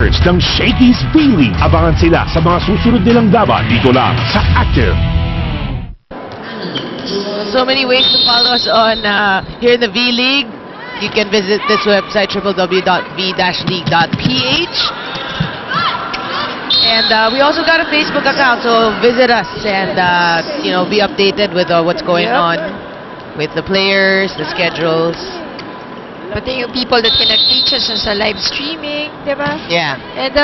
members ng Shakey's V-League. Abangan sila sa mga susunod nilang laban dito lang sa Active. So many ways to follow us on here in the V-League. You can visit this website, www.v-league.ph. And we also got a Facebook account, so visit us and, you know, be updated with what's going on with the players, the schedules. Pati yung people that can reach us sa live streaming, di ba? Yeah. And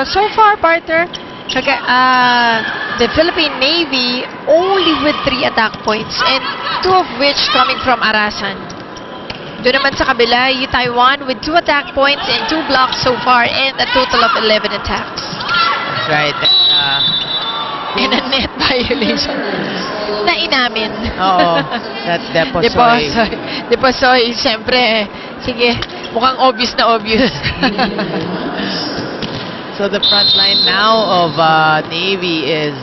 so far, partner, the Philippine Navy only with 3 attack points and 2 of which coming from Arasan. Doon naman sa kabila, yung Taiwan with 2 attack points and 2 blocks so far and a total of 11 attacks. That's right. And a net violation na inamin. Oo. That's Deposoy. Deposoy, siyempre. Sige, mukhang obvious na obvious. So the front line now of Navy is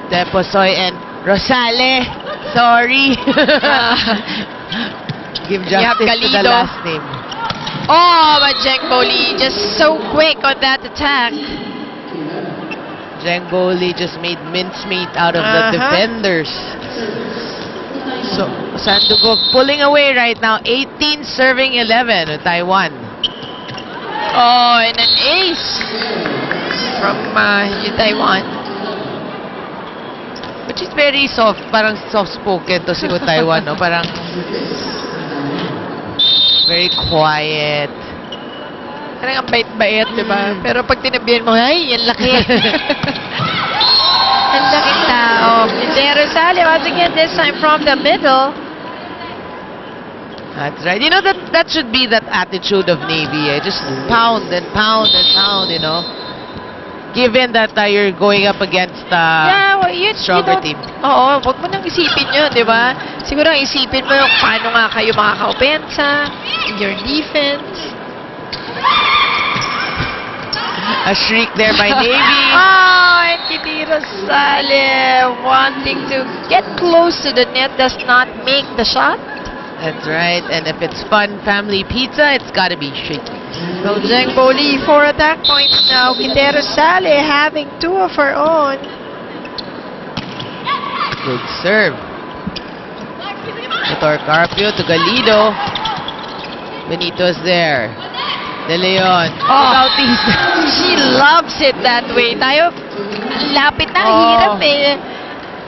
Deposoy and Rosale. Sorry. Give justice to the last name. Oh, but Jengbo Lee just so quick on that attack. Jengbo Lee just made mincemeat out of the defenders. So Sandugo pulling away right now. 18 serving 11 with Taiwan. Oh, and an ace from Taiwan. Which is very soft, parang soft-spoken to si Taiwan, no? Parang very quiet. Parang ang bait-bait, di ba? Pero pag tinabihan mo, ay, yan laki. Yan laki tao. Quintero Sale, once again, this time from the middle. That's right. You know, that should be that attitude of Navy. Just pound and pound and pound, you know. Given that you're going up against stronger team. Oo, wag mo nang isipin yun, di ba? Siguro ang isipin mo yung paano nga kayo makaka-opensa, your defense. A shriek there by Navy. Oh, and Quintero Sale wanting to get close to the net does not make the shot. That's right. And if it's fun family pizza, it's got to be shaky. So Jengbo Lee 4 attack points now. Quintero Sale having 2 of her own. Good serve. To Carpio, to Galido. Benito's there. De Leon. Oh, Bautista. She loves it that way. Tayo, lapit na, hirap eh.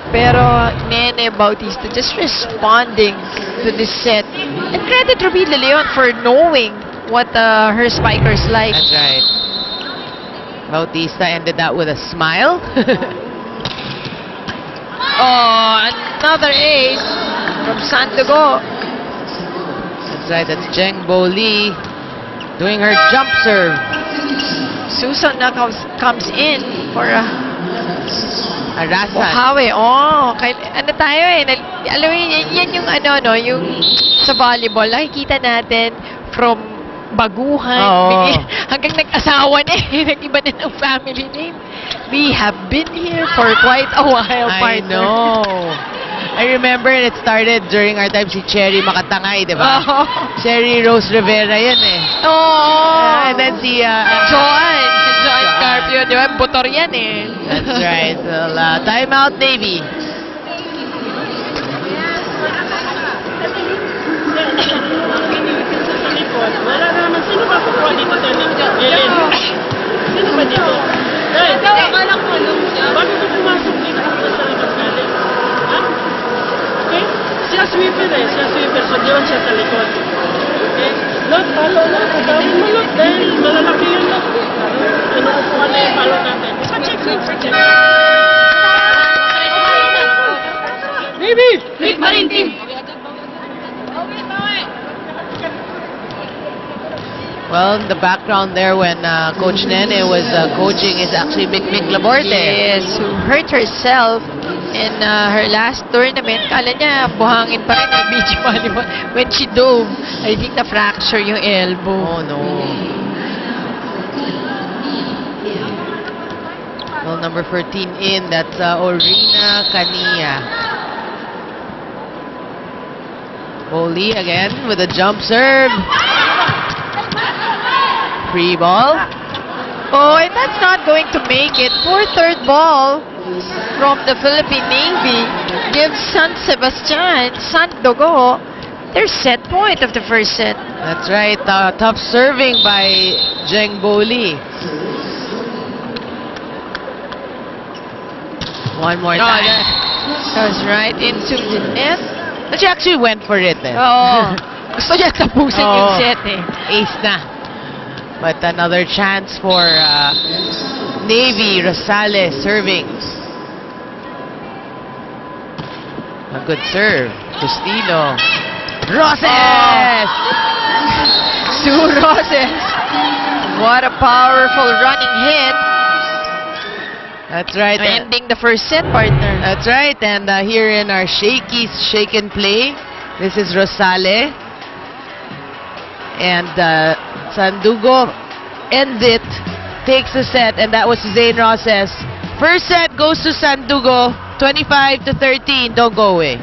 Pero Nene Bautista just responding to this set. And credit Ruby De Leon for knowing what her spikers like. That's right. Bautista ended that with a smile. Oh, another ace from Sandugo. That's right, that's Jengbo Lee doing her jump serve. Susan na comes in for a Arasan. Buhawi. Oh, ano tayo eh. Alam mo, yan yung ano, yung sa volleyball, nakikita natin from baguhan, hanggang nag-asawa na eh. Nag-iba na ng family name. We have been here for quite a while, partner. I know. I remember it started during our time si Cherry Makatangay, di ba? Oh. Cherry Rose Rivera yan eh. Oh. And then si John Carpio, di ba? Butor yan eh. That's right. Well, time out, Navy. Wala naman. Sino ba kukuha dito? Ellen. Sino ba dito? Akala ko anong siya. Bakit ko pumasok dito sa labas natin? Ha? Okay? Siya sweeper eh. Siya sweeper. So, diwan siya sa likod. Okay? Lot, palo na. Pagawin mo lot. Dahil malalaki yun lot. Ano kukuha na yung palo natin? Pa-check. Navy! Wait, Marine team! Well, in the background there when Coach Nene was coaching is actually Mick Laborde. Yes, who hurt herself in her last tournament. Kala niya, buhangin pa rin ang beach volleyball. When she dove, I think na-fracture yung elbow. Oh, no. Well, number 14 in, that's Orina Cania. Boli again with a jump serve. Free ball. Oh, and that's not going to make it. Poor third ball from the Philippine Navy gives San Sebastian, Sandogo, their set point of the first set. That's right. Tough serving by Jeng Boli. One more time. That was right into the net. But she actually went for it eh. Oo. Gusto niya tapusin yung Oo. set eh. Ace na. But another chance for Navy. Rosales serving. A good serve. Justino. Roses! Sue Roses. What a powerful running hit. That's right. Ending the first set, partner. That's right. And here in our Shakey's Shake and Play, this is Rosale. And Sandugo ends it, takes the set, and that was Zane Roses. First set goes to Sandugo, 25-13. Don't go away.